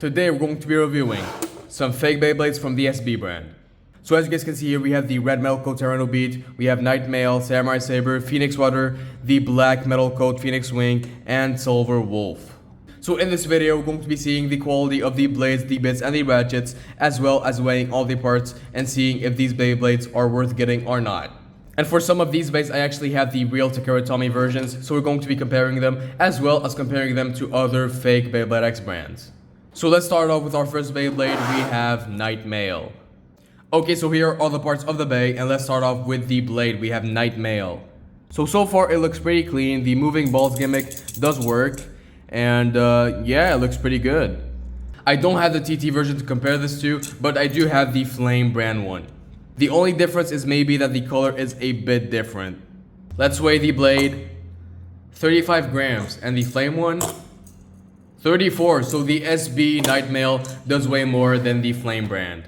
Today we're going to be reviewing some fake Beyblades from the SB brand. So as you guys can see here, we have the red metal coat Torrent Beat, we have Nightmail, Samurai Saber, Phoenix Rudder, the black metal coat Phoenix Wing, and Silver Wolf. So in this video, we're going to be seeing the quality of the blades, the bits, and the ratchets, as well as weighing all the parts and seeing if these Beyblades are worth getting or not. And for some of these Beys, I actually have the real Takara Tomy versions, so we're going to be comparing them, as well as comparing them to other fake beybladex brands. So let's start off with our first Beyblade. We have Nightmail. Okay, so here are all the parts of the Bey, and let's start off with the blade. We have Nightmail. So far it looks pretty clean. The moving balls gimmick does work, and yeah, it looks pretty good. I don't have the TT version to compare this to, but I do have the Flame brand one. The only difference is maybe that the color is a bit different. Let's weigh the blade. 35 grams, and the Flame one 34, so the SB Nightmail does weigh more than the Flame brand.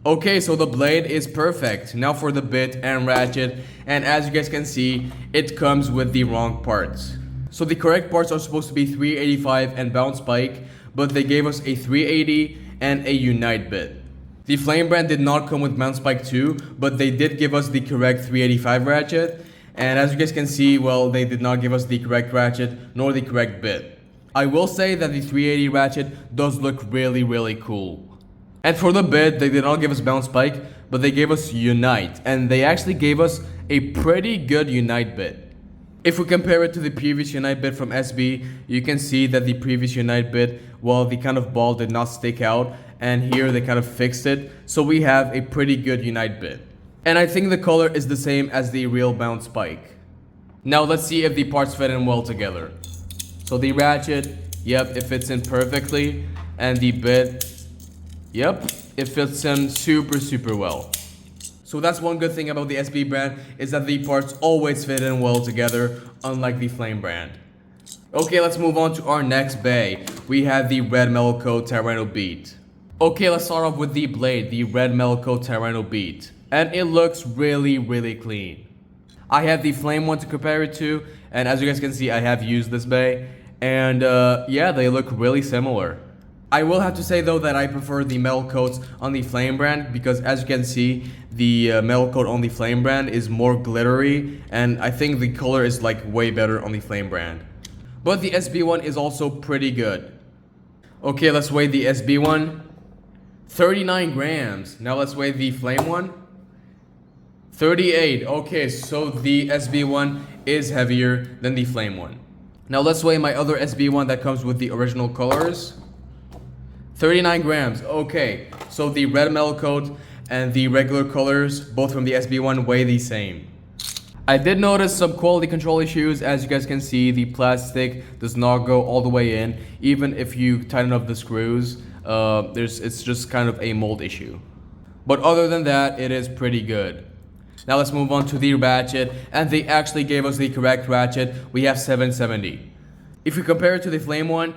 Okay, so the blade is perfect. Now for the bit and ratchet, and as you guys can see, it comes with the wrong parts. So the correct parts are supposed to be 385 and bounce spike, but they gave us a 380 and a unite bit. The Flame brand did not come with bounce spike too, but they did give us the correct 385 ratchet, and as you guys can see, well, they did not give us the correct ratchet nor the correct bit. I will say that the 380 ratchet does look really cool. And for the bit, they did not give us bounce spike, but they gave us unite, and they actually gave us a pretty good unite bit. If we compare it to the previous unite bit from SB, you can see that the previous unite bit, well, the kind of ball did not stick out, and here they kind of fixed it, so we have a pretty good unite bit. And I think the color is the same as the real bounce spike. Now let's see if the parts fit in well together. So the ratchet, yep, it fits in perfectly, and the bit, yep, it fits in super well. So that's one good thing about the SB brand, is that the parts always fit in well together, unlike the Flame brand. Okay, let's move on to our next Bey. We have the red metal coat Torrent Beat. Okay, let's start off with the blade, the red metal coat Torrent Beat, and it looks really clean. I have the Flame one to compare it to, and as you guys can see, I have used this Bey, and yeah, they look really similar. I will have to say though that I prefer the metal coats on the Flame brand, because as you can see, the metal coat on the Flame brand is more glittery, and I think the color is like way better on the Flame brand. But the SB one is also pretty good. Okay, let's weigh the SB one. 39 grams. Now let's weigh the Flame one. 38. Okay, so the SB one is heavier than the Flame one. Now let's weigh my other SB one that comes with the original colors. 39 grams. Okay, so the red metal coat and the regular colors, both from the SB one, weigh the same. I did notice some quality control issues. As you guys can see, the plastic does not go all the way in, even if you tighten up the screws. It's just kind of a mold issue. But other than that, it is pretty good. Now let's move on to the ratchet, and they actually gave us the correct ratchet. We have 770. If we compare it to the Flame one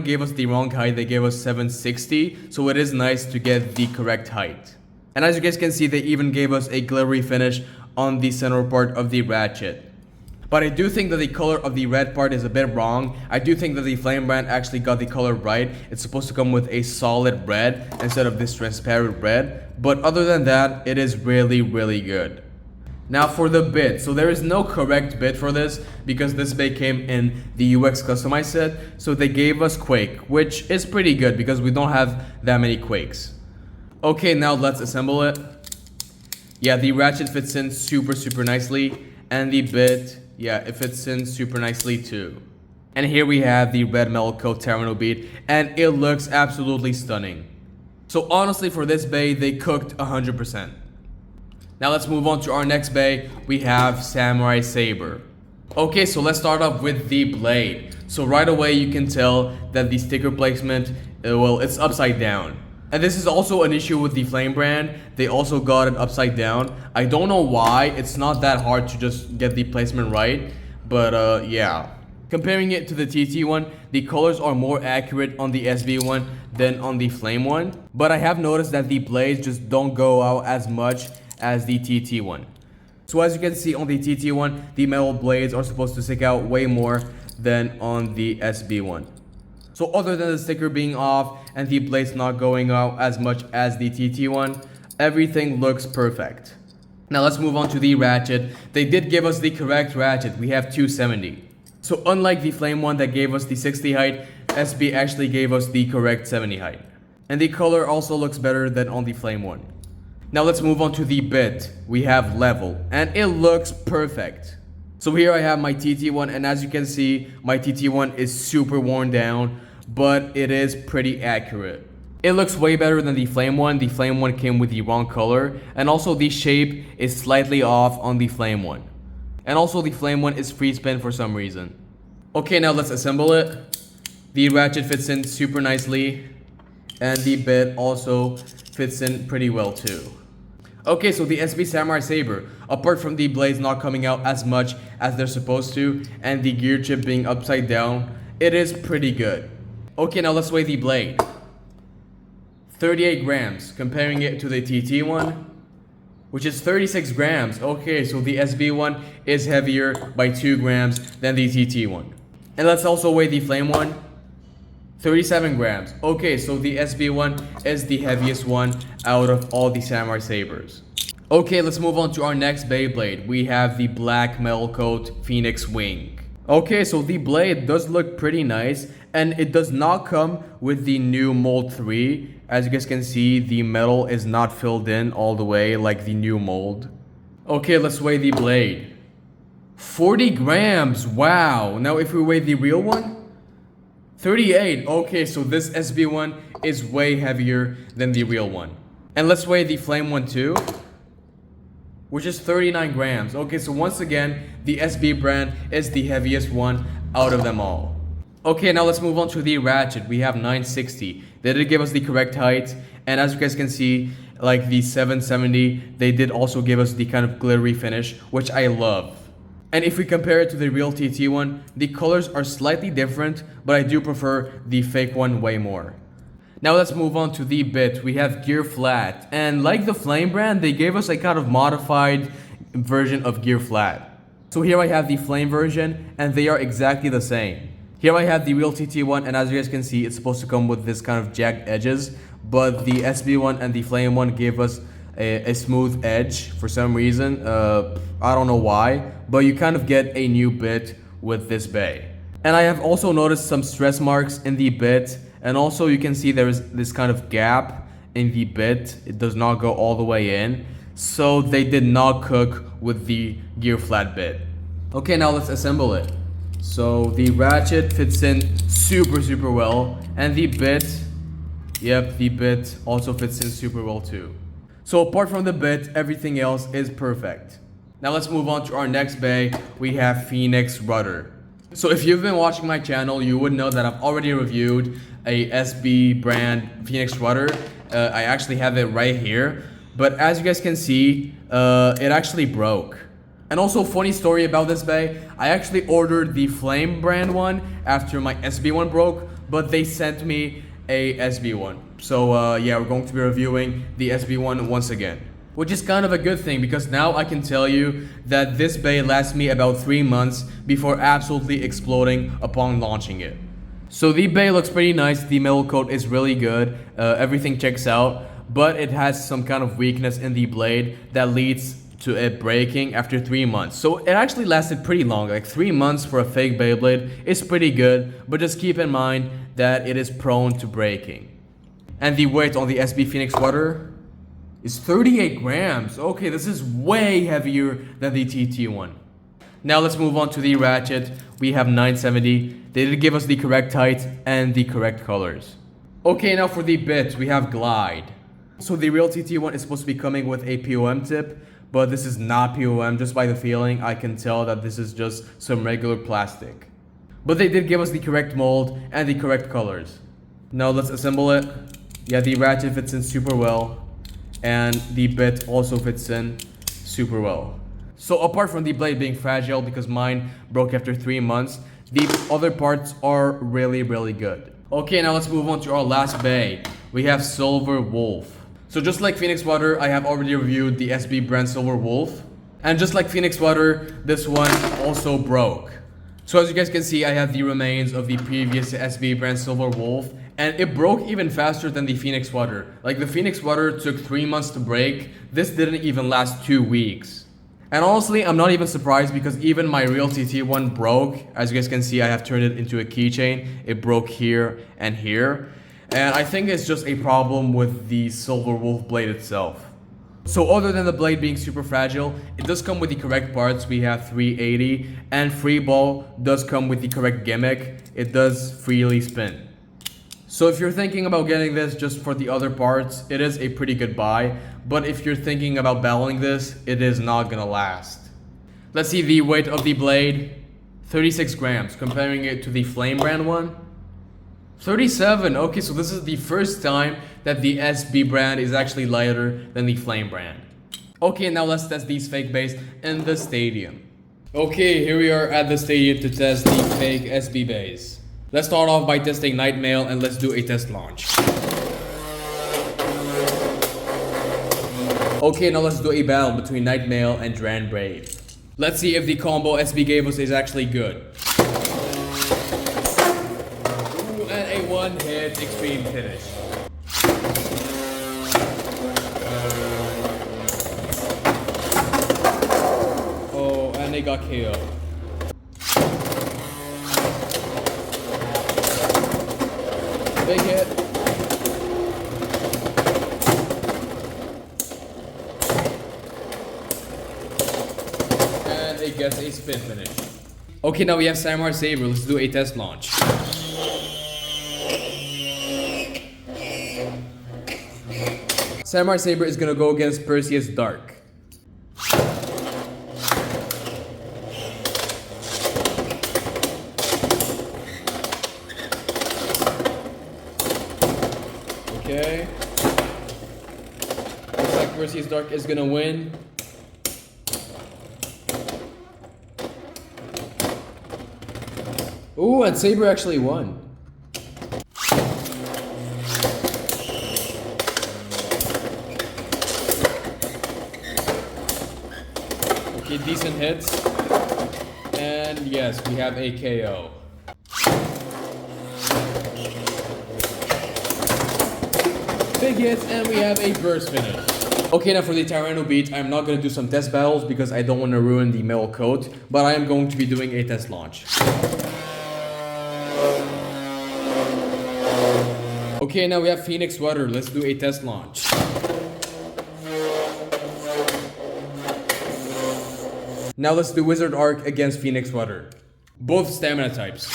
gave us the wrong height. They gave us 760, so it is nice to get the correct height. And as you guys can see, they even gave us a glittery finish on the center part of the ratchet. But I do think that the color of the red part is a bit wrong. I do think that the Flame brand actually got the color right. It's supposed to come with a solid red instead of this transparent red. But other than that, it is really good. Now for the bit. So there is no correct bit for this, because this Bey came in the UX customized set. So they gave us Quake, which is pretty good because we don't have that many Quakes. Okay, now let's assemble it. Yeah, the ratchet fits in super nicely, and the bit, yeah, it fits in super nicely too. And here we have the red metal coat Torrent Beat, and it looks absolutely stunning. So honestly, for this Bey, they cooked 100%. Now let's move on to our next Bey. We have Samurai Saber. Okay, so let's start off with the blade. So right away you can tell that the sticker placement, well, it's upside down. And this is also an issue with the Flame brand. They also got it upside down. I don't know why. It's not that hard to just get the placement right, but yeah. Comparing it to the TT one, the colors are more accurate on the SB one than on the Flame one. But I have noticed that the blades just don't go out as much as the TT one. So as you can see on the TT one, the metal blades are supposed to stick out way more than on the SB one. So other than the sticker being off and the blades not going out as much as the TT one, everything looks perfect. Now let's move on to the ratchet. They did give us the correct ratchet. We have 270. So unlike the flame one that gave us the 60 height, SB actually gave us the correct 70 height. And the color also looks better than on the flame one. Now let's move on to the bit. We have level, and it looks perfect. So here I have my TT one, and as you can see, my TT one is super worn down, but it is pretty accurate. It looks way better than the flame one. The flame one came with the wrong color, and also the shape is slightly off on the flame one. And also the flame one is free spin for some reason. Okay, now let's assemble it. The ratchet fits in super nicely, and the bit also fits in pretty well too. Okay, so the SB Samurai Saber, apart from the blades not coming out as much as they're supposed to, and the gear chip being upside down, it is pretty good. Okay, now let's weigh the blade. 38 grams, comparing it to the TT one, which is 36 grams. Okay, so the SB one is heavier by 2 grams than the TT one. And let's also weigh the flame one. 37 grams. Okay, so the SB one is the heaviest one out of all the Samurai Sabers. Okay, let's move on to our next Beyblade. We have the black metal coat Phoenix Wing. Okay, so the blade does look pretty nice, and it does not come with the new mold 3. As you guys can see, the metal is not filled in all the way like the new mold. Okay, let's weigh the blade. 40 grams, wow. Now if we weigh the real one, 38. Okay, so this SB one is way heavier than the real one. And let's weigh the flame one too, which is 39 grams. Okay, so once again, the SB brand is the heaviest one out of them all. Okay, now let's move on to the ratchet. We have 960. They did give us the correct height, and as you guys can see, like the 770, they did also give us the kind of glittery finish, which I love. And if we compare it to the real TT one, the colors are slightly different, but I do prefer the fake one way more. Now let's move on to the bit. We have Gear Flat, and like the Flame brand, they gave us a kind of modified version of Gear Flat. So here I have the Flame version, and they are exactly the same. Here I have the real TT one, and as you guys can see, it's supposed to come with this kind of jagged edges, but the SB one and the Flame one gave us a smooth edge for some reason. I don't know why, but you kind of get a new bit with this bay. And I have also noticed some stress marks in the bit, and also you can see there is this kind of gap in the bit. It does not go all the way in, so they did not cook with the Gear Flat bit. Okay, now let's assemble it. So the ratchet fits in super well, and the bit, yep, the bit also fits in super well too. So apart from the bit, everything else is perfect. Now let's move on to our next bay. We have Phoenix Rudder. So if you've been watching my channel, you would know that I've already reviewed a SB brand Phoenix Rudder. I actually have it right here, but as you guys can see, it actually broke. And also, funny story about this bay, I actually ordered the Flame brand one after my SB one broke, but they sent me a SB one. So yeah, we're going to be reviewing the SB one once again, which is kind of a good thing because now I can tell you that this bay lasts me about 3 months before absolutely exploding upon launching it. So the bay looks pretty nice. The metal coat is really good. Everything checks out, but it has some kind of weakness in the blade that leads to it breaking after 3 months. So it actually lasted pretty long. Like 3 months for a fake Beyblade is pretty good, but just keep in mind that it is prone to breaking. And the weight on the SB Phoenix Rudder is 38 grams. Okay, this is way heavier than the TT one. Now let's move on to the ratchet. We have 970. They did give us the correct height and the correct colors. Okay, now for the bit, we have Glide. So the real TT one is supposed to be coming with a POM tip, but this is not POM. Just by the feeling, I can tell that this is just some regular plastic. But they did give us the correct mold and the correct colors. Now let's assemble it. Yeah, the ratchet fits in super well, and the bit also fits in super well. So apart from the blade being fragile because mine broke after 3 months, the other parts are really good. Okay, now let's move on to our last bay. We have Silver Wolf. So just like Phoenix Rudder, I have already reviewed the SB brand Silver Wolf. And just like Phoenix Rudder, this one also broke. So as you guys can see, I have the remains of the previous SB brand Silver Wolf, and it broke even faster than the Phoenix Rudder. Like, the Phoenix Rudder took 3 months to break. This didn't even last 2 weeks. And honestly, I'm not even surprised because even my real TT one broke. As you guys can see, I have turned it into a keychain. It broke here and here. And I think it's just a problem with the Silver Wolf blade itself. So other than the blade being super fragile, it does come with the correct parts. We have 380, and Free Ball does come with the correct gimmick. It does freely spin. So if you're thinking about getting this just for the other parts, it is a pretty good buy. But if you're thinking about battling this, it is not gonna last. Let's see the weight of the blade. 36 grams, comparing it to the Flame brand one. 37, okay, so this is the first time that the SB brand is actually lighter than the Flame brand. Okay, now let's test these fake bays in the stadium. Okay, here we are at the stadium to test the fake SB bays. Let's start off by testing Night Mail and let's do a test launch. Okay, now let's do a battle between Night Mail and Torrent Beat. Let's see if the combo SB gave us is actually good. Ooh, and a one-hit extreme finish. Oh, and they got KO. Big hit. And it gets a spin finish. Okay, now we have Saber. Let's do a test launch. Saber is gonna go against Perseus Dark. Okay. Looks like Perseus Dark is gonna win. Ooh, and Saber actually won. Okay, decent hits. And yes, we have a KO. Big hits, and we have a burst finish. Okay, now for the Torrent Beat, I'm not going to do some test battles because I don't want to ruin the metal coat, but I am going to be doing a test launch. Okay, now we have Phoenix Rudder. Let's do a test launch. Now let's do Wizard Arc against Phoenix Rudder. Both stamina types.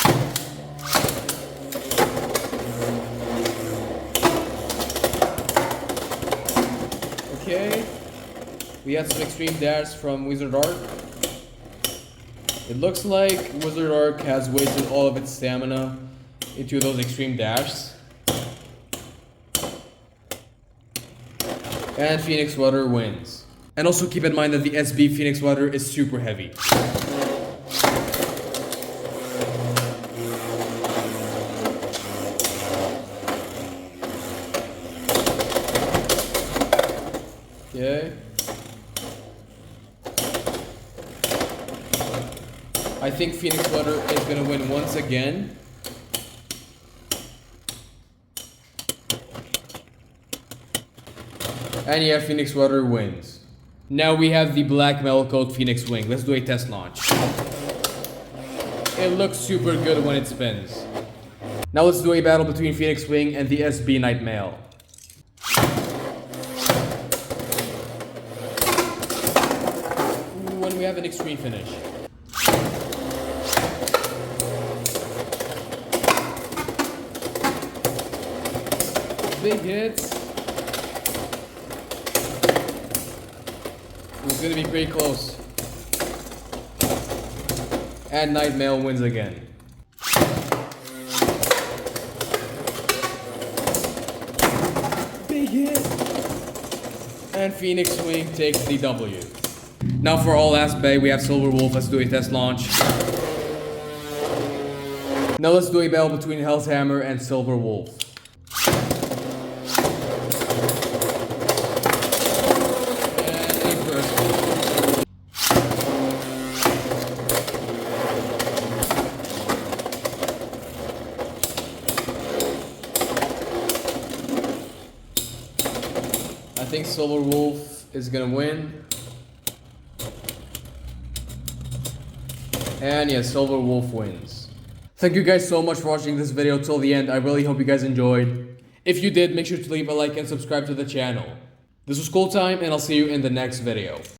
Okay. We had some extreme dash from Wizard Arc. It looks like Wizard Arc has wasted all of its stamina into those extreme dashes. And Phoenix Rudder wins. And also keep in mind that the SB Phoenix Rudder is super heavy. Okay. I think Phoenix Rudder is gonna win once again. And yeah, Phoenix Rudder wins. Now we have the black metal coat Phoenix Wing. Let's do a test launch. It looks super good when it spins. Now let's do a battle between Phoenix Wing and the SB Night Mail. Ooh, and we have an extreme finish. Big hits. It's gonna be pretty close. And Night Mail wins again. Big hit. And Phoenix Wing takes the W. Now for our last bay, we have Silver Wolf. Let's do a test launch. Now let's do a battle between Hell's Hammer and Silver Wolf. think Silver Wolf is gonna win. And yeah, Silver Wolf wins. Thank you guys so much for watching this video till the end. I really hope you guys enjoyed. If you did, make sure to leave a like and subscribe to the channel. This was Cool Time, and I'll see you in the next video.